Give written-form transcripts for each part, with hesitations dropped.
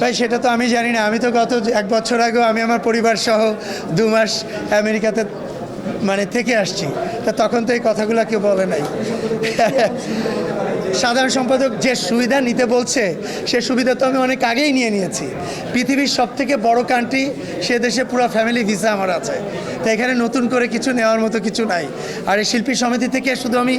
ভাই সেটা তো আমি জানি না। আমি তো গত 1 বছর আগেও আমি আমার পরিবার সহ 2 মাস আমেরিকাতে থেকে আসছি। তা তখন তো এই কথাগুলো কেউ বলে নাই। সাধারণ সম্পাদক যে সুবিধা নিতে বলছে সে সুবিধা তো আমি অনেক আগেই নিয়েছি। পৃথিবীর সবথেকে বড় কান্ট্রি, সে দেশে পুরো ফ্যামিলি ভিসা আমার আছে। তো এখানে নতুন করে কিছু নেওয়ার মতো কিছু নাই। আর এই শিল্পী সমিতি থেকে শুধু আমি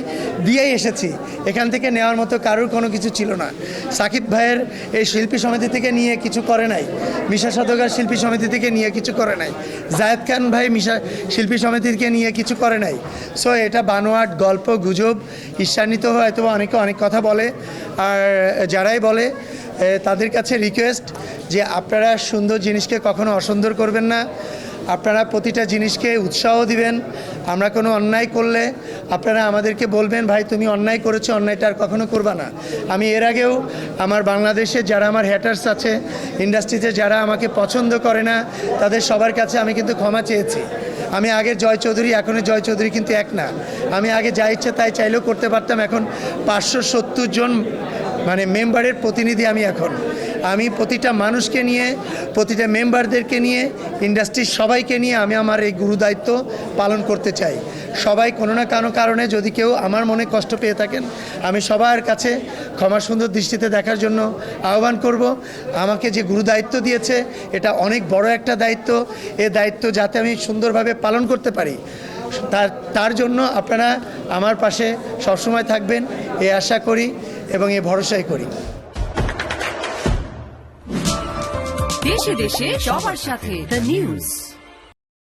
দিয়েই এসেছি, এখান থেকে নেওয়ার মতো কারোর কোনো কিছু ছিল না। সাকিব ভাইয়ের এই শিল্পী সমিতি থেকে নিয়ে কিছু করে নাই, মিশা সওদাগর শিল্পী সমিতি থেকে নিয়ে কিছু করে নাই, জায়েদ খান ভাই মিশা শিল্পী সমিতি থেকে নিয়ে কিছু করে নাই। সো এটা বানোয়াট গল্প, গুজব, ঈর্ষান্বিত হয়তো অনেকে অনেক কথা বলে। আর যারাই বলে তাদের কাছে রিকোয়েস্ট যে আপনারা সুন্দর জিনিসকে কখনো অসুন্দর করবেন না, আপনারা প্রতিটা জিনিসকে উৎসাহ দিবেন। আমরা কোনো অন্যায় করলে আপনারা আমাদেরকে বলবেন, ভাই তুমি অন্যায় করেছো, অন্যায়টা আর কখনো করবা না। আমি এর আগেও আমার বাংলাদেশে যারা আমার হ্যাটার্স আছে, ইন্ডাস্ট্রিতে যারা আমাকে পছন্দ করে না, তাদের সবার কাছে আমি কিন্তু ক্ষমা চেয়েছি। আমি আগে জয় চৌধুরী, এখনও জয় চৌধুরী কিন্তু এক না। আমি আগে যা ইচ্ছে তাই চাইলেও করতে পারতাম, এখন 570 জন মেম্বারের প্রতিনিধি আমি প্রতিটা মানুষকে নিয়ে, প্রতিটা মেম্বারদেরকে নিয়ে, ইন্ডাস্ট্রির সবাইকে নিয়ে আমি আমার এই গুরু দায়িত্ব পালন করতে চাই। সবাই কোনো না কোনো কারণে যদি কেউ আমার মনে কষ্ট পেয়ে থাকেন, আমি সবার কাছে ক্ষমা সুন্দর দৃষ্টিতে দেখার জন্য আহ্বান করব। আমাকে যে গুরু দায়িত্ব দিয়েছে এটা অনেক বড় একটা দায়িত্ব। এ দায়িত্ব যাতে আমি সুন্দরভাবে পালন করতে পারি, তার জন্য আপনারা আমার পাশে সবসময় থাকবেন, এ আশা করি এবং এ ভরসাই করি। দেশে দেশে সবার সাথে দ্য নিউজ।